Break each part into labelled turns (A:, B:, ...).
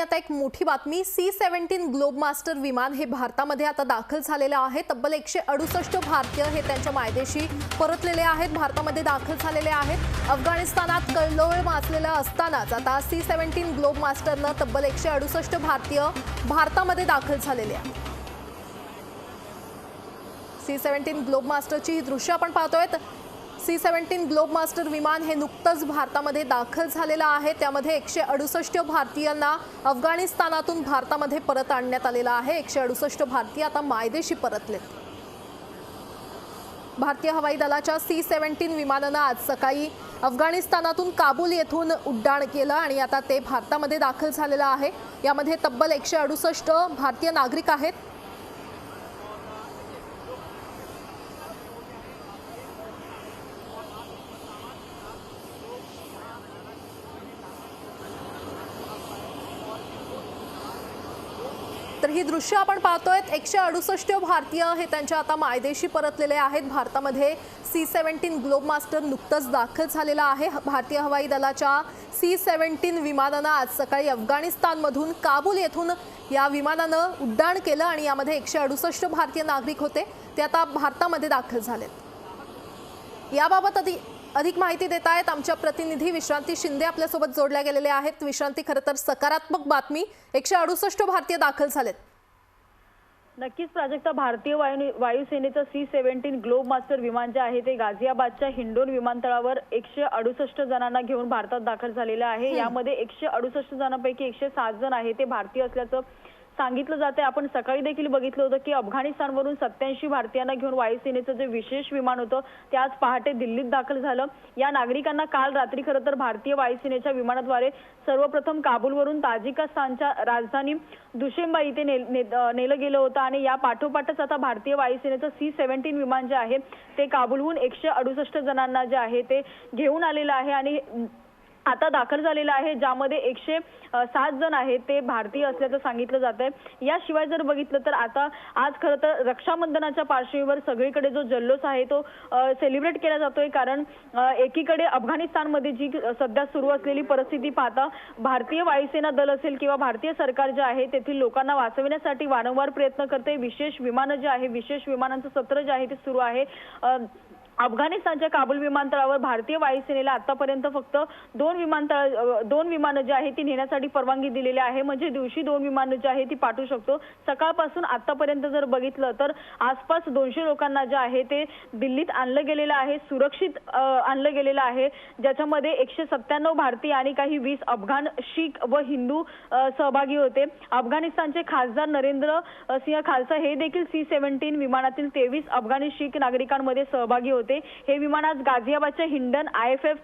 A: आता एक मोठी बातमी, C-17 ग्लोबमास्टर विमान हे भारतामध्ये आता दाखल झालेले आहे। तब्बल 168 भारतीय हे त्यांच्या मायदेशी परतलेले आहेत, भारतामध्ये दाखल झालेले आहेत। अफगाणिस्तानात कल्लोळ माजलेला असतानाच आता C-17 ग्लोबमास्टरनं तब्बल 168 भारतीय भारतामध्ये दाखल झालेले आहेत। C-17 ग्लोबमास्टरची ही दृश्य आपण पाहतोय। C-17 ग्लोबमास्टर विमान हे नुकतंच भारतामध्ये दाखल झालेलं आहे। त्यामध्ये 168 भारतीयांना अफगाणिस्तानातून भारतामध्ये परत आणण्यात आलेलं आहे। 168 भारतीय आता मायदेशी परतलेत। भारतीय हवाई दलाच्या C-17 विमानानं आज सकाळी अफगाणिस्तानातून काबूल येथून उड्डाण केलं आणि आता ते भारतामध्ये दाखल झालेलं आहे। यामध्ये तब्बल 168 भारतीय नागरिक आहेत। तर ही दृश्य आपण पाहतोय। 168 भारतीय हे त्यांच्या आता मायदेशी परतलेले आहेत। भारतामध्ये C-17 ग्लोबमास्टर नुकतंच दाखल झालेला आहे। भारतीय हवाई दलाच्या C-17 विमानानं आज सकाळी अफगाणिस्तानमधून काबूल येथून या विमानानं उड्डाण केलं आणि यामध्ये 168 भारतीय नागरिक होते, ते आता भारतामध्ये दाखल झालेत। याबाबत अधिक माहिती देत आहेत आमच्या प्रतिनिधी विश्रांती शिंदे आपल्यासोबत जोडल्या गेलेले आहेत। विश्रांती, खरं तर सकारात्मक बातमी, 168 भारतीय दाखल झालेत।
B: नक्कीच प्राजक्ता, भारतीय वायुसेनेचं C-17 ग्लोबमास्टर विमान जे आहे ते गाझियाबादच्या हिंडोन विमानतळावर 168 जणांना घेऊन भारतात दाखल झालेलं आहे। यामध्ये 168 जणांपैकी 107 जण आहे ते भारतीय असल्याचं सांगितलं जाते। आपण सकाळी देखील बघितलं होतं की अफगाणिस्तानवरून 87 भारतीयांना घेऊन वायुसेनेचं जे विशेष विमान होतं ते आज पहाटे दिल्लीत दाखल झालं। या नागरिकांना काल रात्री खरं तर भारतीय वायुसेनेच्या विमानाद्वारे सर्वप्रथम काबूलवरून ताजिकिस्तानच्या राजधानी दुशेंबा इथे नेलं गेलं होतं आणि या पाठोपाठच आता भारतीय वायुसेनेचं C-17 विमान जे आहे ते काबूलहून 168 जणांना जे आहे ते घेऊन आलेलं आहे आणि आता दाखल झालेला आहे, ज्यामध्ये 107 जण आहेत ते भारतीय असल्याचं सांगितलं जात आहे। याशिवाय जर बघितलं तर आता आज खरं तर रक्षाबंधनाच्या पार्श्वभूमीवर सगळीकडे जो जल्लोष आहे तो सेलिब्रेट केला जातोय, कारण एकीकडे अफगाणिस्तानमध्ये जी सध्या सुरू असलेली परिस्थिती पाहता भारतीय वायुसेना दल असेल किंवा भारतीय सरकार जे आहे तेथील लोकांना वाचवण्यासाठी वारंवार प्रयत्न करते। विशेष विमानं जे आहे, विशेष विमानांचं सत्र जे आहे ते सुरू आहे। अफगाणिस्तानच्या काबूल विमानतळावर भारतीय वायुसेनेला आतापर्यंत फक्त दोन विमानं जी आहे ती नेण्यासाठी परवानगी दिलेली आहे, म्हणजे दिवशी 2 विमानं जी आहे ती पाठवू शकतो। सकाळपासून आतापर्यंत जर बघितलं तर आसपास 200 लोकांना जे आहे ते दिल्लीत आणलं गेलेलं आहे, सुरक्षित आणलं गेलेलं आहे, ज्याच्यामध्ये 197 भारतीय आणि काही 20 अफगाण शीख व हिंदू सहभागी होते। अफगाणिस्तानचे खासदार नरेंद्र सिंह खालसा हे देखील C-17 विमानातील 23 अफगाणी शीख नागरिकांमध्ये सहभागी होते। हे विमान आज गाझियाबादच्या हिंडन IFF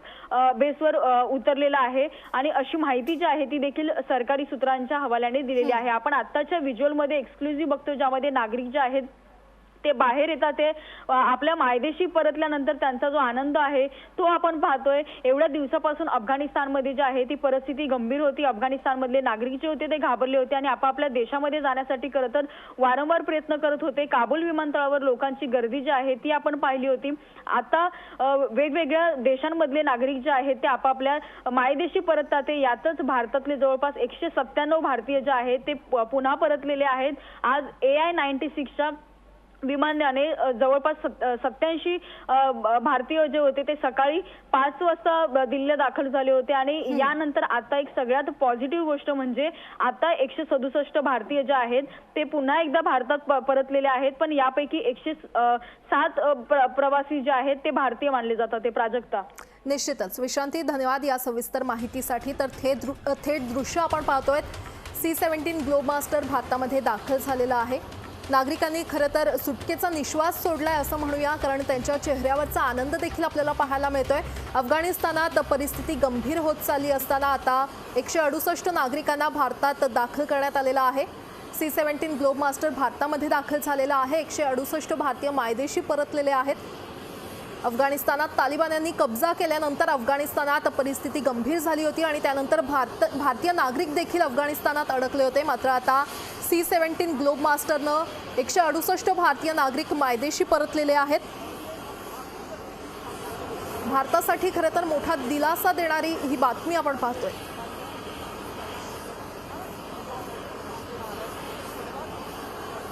B: बेसवर उतरलेलं आहे आणि अशी माहिती जी आहे ती देखील सरकारी सूत्रांच्या हवाल्याने दिलेली आहे। आपण आत्ताच्या व्हिज्युअलमध्ये एक्सक्लुझिव्ह बघतो, ज्यामध्ये नागरिक जे आहेत ते बाहेर येतात, ते आपल्या मायदेशी परतल्यानंतर त्यांचा जो आनंद आहे तो आपण पाहतोय। एवढ्या दिवसापासून अफगाणिस्तानमध्ये जी आहे ती परिस्थिती गंभीर होती। अफगाणिस्तानमधले नागरिक जे होते ते घाबरले होते आणि आपापल्या देशामध्ये जाण्यासाठी खरं तर वारंवार प्रयत्न करत होते। काबूल विमानतळावर लोकांची गर्दी जी आहे ती आपण पाहिली होती। आता वेगवेगळ्या देशांमधले नागरिक जे आहेत ते आपापल्या मायदेशी परततात। यातच भारतातले जवळपास 197 भारतीय जे आहेत ते पुन्हा परतलेले आहेत। आज AI-96च्या विमानाने जवळपास 87 भारतीय जे होते ते सकाळी 5 वाजता दिल्लीला दाखल झाले होते आणि यानंतर आता एक सगळ्यात पॉझिटिव्ह गोष्ट म्हणजे आता 167 भारतीय जे आहेत ते पुन्हा एकदा भारतात परतलेले आहेत, पण यापैकी 107 प्रवासी जे आहेत ते भारतीय मानले जातात। ते प्राजक्ता,
A: निश्चितच विश्रांती, धन्यवाद या सविस्तर माहितीसाठी। तर थेट दृश्य आपण पाहतोय, C-17 ग्लोबमास्टर भारतामध्ये दाखल झालेलं आहे। नागरिकांनी खरं तर सुटकेचा निश्वास सोडलाय असं म्हणूया, कारण त्यांच्या चेहऱ्यावरचा आनंद देखील आपल्याला पाहायला मिळतोय। अफगाणिस्तानात परिस्थिती गंभीर होत चालली असताना आता 168 नागरिकांना भारतात दाखल करण्यात आलेलं आहे। C-17 ग्लोबमास्टर भारतामध्ये दाखल झालेला आहे। 168 भारतीय मायदेशी परतलेले आहेत। अफगाणिस्तानात तालिबान्यांनी कब्जा केल्यानंतर अफगाणिस्तानात परिस्थिती गंभीर झाली होती आणि त्यानंतर भारतीय नागरिक देखील अफगाणिस्तानात अडकले होते। मात्र आता C-17 ग्लोबमास्टरनं 168 भारतीय नागरिक मायदेशी परतलेले आहेत। भारतासाठी खरं तर मोठा दिलासा देणारी ही बातमी आपण पाहतोय।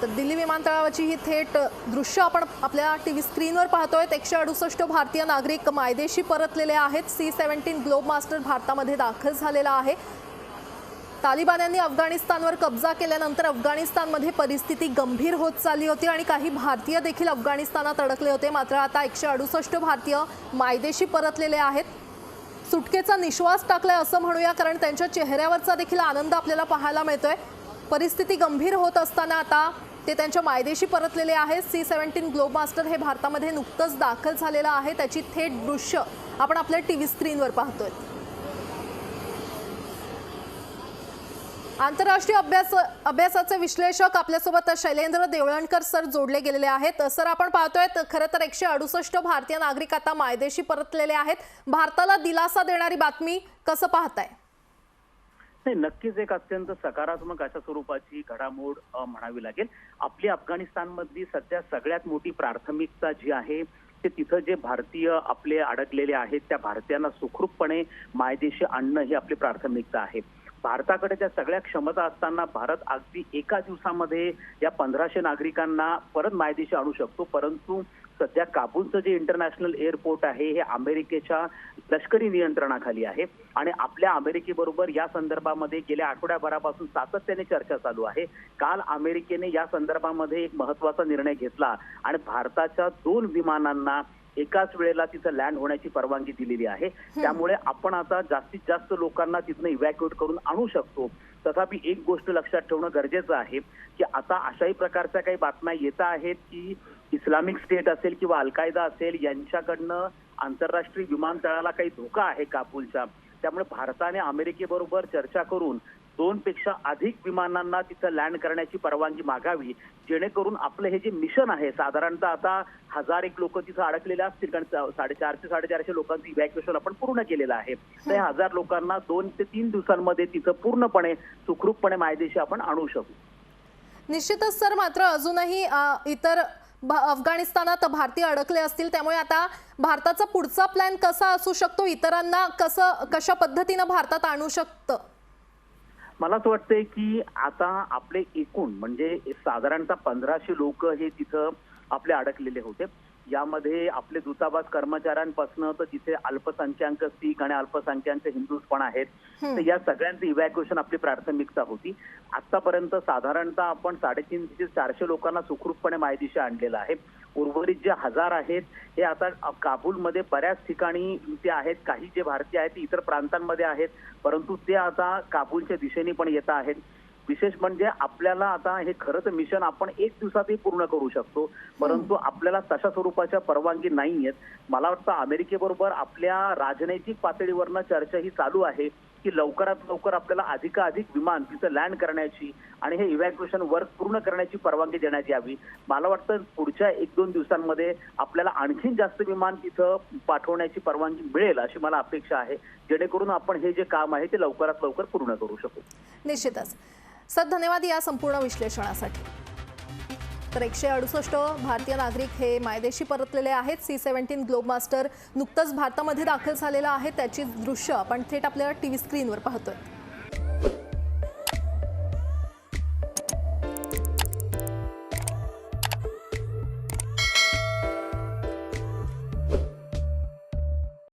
A: तर दिल्ली विमानतळावरची ही थेट दृश्य आपण आपल्या टीव्ही स्क्रीनवर पाहतोय। 168 भारतीय नागरिक मायदेशी परतलेले आहेत। C-17 ग्लोब मास्टर भारतामध्ये दाखल झालेला आहे। तालिबान्यांनी अफगाणिस्तानवर कब्जा केल्यानंतर अफगाणिस्तानमध्ये परिस्थिती गंभीर होत चालली होती आणि काही भारतीय देखील अफगाणिस्तानात अडकले होते। मात्र आता 168 भारतीय मायदेशी परतलेले आहेत। सुटकेचा निश्वास टाकलाय असं म्हणूया, कारण त्यांच्या चेहऱ्यावरचा देखील आनंद आपल्याला पाहायला मिळतोय। परिस्थिती गंभीर होत असताना आता ते त्यांच्या मायदेशी परतलेले आहेत। C-17 ग्लोब मास्टर हे भारतामध्ये नुकतंच दाखल झालेलं आहे। त्याची थेट दृश्य आपण आपल्या टीव्ही स्क्रीनवर पाहतोय। आंतरराष्ट्रीय अभ्यासाचे विश्लेषक आपल्यासोबत शैलेंद्र देवळणकर सर जोडले गेलेले आहेत। सर, आपण पाहतोय खरं तर 168 भारतीय नागरिक आता मायदेशी परतलेले आहेत। भारताला दिलासा देणारी बातमी कसं पाहताय?
C: नाही, नक्कीच एक अत्यंत सकारात्मक अशा स्वरूपाची घडामोड म्हणावी लागेल। आपली अफगाणिस्तानमधली सध्या सगळ्यात मोठी प्राथमिकता जी आहे ते तिथं जे भारतीय आपले अडकलेले आहेत त्या भारतीयांना सुखरूपपणे मायदेशी आणणं ही आपली प्राथमिकता आहे। भारताकडे त्या सगळ्या क्षमता असताना भारत अगदी एका दिवसामध्ये या 1500 नागरिकांना परत मायदेशी आणू शकतो, परंतु सध्या काबूलचं जे इंटरनॅशनल एअरपोर्ट आहे हे अमेरिकेच्या लष्करी नियंत्रणाखाली आहे आणि आपल्या अमेरिकेबरोबर या संदर्भामध्ये गेल्या आठवड्याभरापासून सातत्याने चर्चा चालू आहे। काल अमेरिकेने या संदर्भामध्ये एक महत्त्वाचा निर्णय घेतला आणि भारताच्या 2 विमानांना एकाच वेळेला तिथं लँड होण्याची परवानगी दिलेली आहे। त्यामुळे आपण आता जास्तीत जास्त लोकांना तिथनं इव्हॅक्युएट करून आणू शकतो। तथापि एक गोष्ट लक्षात ठेवणं गरजेचं आहे की आता अशाही प्रकारच्या काही बातम्या येत आहेत की इस्लामिक स्टेट असेल किंवा अल-कायदा असेल यांच्याकडनं आंतरराष्ट्रीय विमानतळाला काही धोका आहे काबूलच्या। त्यामुळे भारताने अमेरिकेबरोबर चर्चा करून 2 पेक्षा अधिक विमानांना तिथं लँड करण्याची परवानगी मागावी, जेणेकरून आपलं हे जे मिशन आहे साधारणतः आता 1000 एक लोक तिथं अडकलेले असतील, कारण 450 ते 450 लोकांचं इव्हॅक्युएशन आपण पूर्ण केलेलं आहे। तर 1000 लोकांना 2 ते 3 दिवसांमध्ये तिथं पूर्णपणे सुखरूपपणे मायदेशी आपण आणू शकू।
A: निश्चितच सर, मात्र अजूनही इतर अफगाणिस्तानात भारतीय अडकले असतील, त्यामुळे आता भारताचा पुढचा प्लॅन कसा असू शकतो? इतरांना कशा पद्धतीने भारतात आणू शकतं?
C: मला असं वाटतंय की आता आपले एकूण म्हणजे साधारणतः 1500 लोक हे तिथं आपले अडकलेले होते। यामध्ये आपले दूतावास कर्मचाऱ्यांपासून तर तिथे अल्पसंख्याक सिख आणि अल्पसंख्याक हिंदू पण आहेत, तर या सगळ्यांचं इव्हॅक्युएशन आपली प्राथमिकता होती। आतापर्यंत साधारणतः आपण 350 ते 400 लोकांना सुखरूपपणे मायदेशी आणलेलं आहे। उर्वरित जे 1000 आहेत हे आता काबूलमध्ये बऱ्याच ठिकाणी ते आहेत, काही जे भारतीय आहेत ते इतर प्रांतांमध्ये आहेत, परंतु ते आता काबूलच्या दिशेने पण येत आहेत। विशेष म्हणजे आपल्याला आता हे खरं तर मिशन आपण 1 दिवसातही पूर्ण करू शकतो, परंतु आपल्याला तशा स्वरूपाच्या परवानगी नाहीयेत। मला वाटतं अमेरिकेबरोबर आपल्या राजनैतिक पातळीवरनं चर्चा ही चालू आहे की लवकरात लवकर आपल्याला अधिकाधिक विमान तिथं लँड करण्याची आणि हे इव्हॅक्युएशन वर्क पूर्ण करण्याची परवानगी देण्यात यावी। मला वाटतं पुढच्या 1-2 दिवसांमध्ये आपल्याला आणखीन जास्त विमान तिथं पाठवण्याची परवानगी मिळेल अशी मला अपेक्षा आहे, जेणेकरून आपण हे जे काम आहे ते लवकरात लवकर पूर्ण करू शकू।
A: निश्चितच सर, धन्यवाद या संपूर्ण विश्लेषणासाठी। तर 168 भारतीय नागरिक हे मायदेशी परतलेले आहेत। C-17 ग्लोब मास्टर नुकतंच भारतामध्ये दाखल झालेला आहे। त्याची दृश्य आपण थेट आपल्या टीव्ही स्क्रीनवर पाहतोय।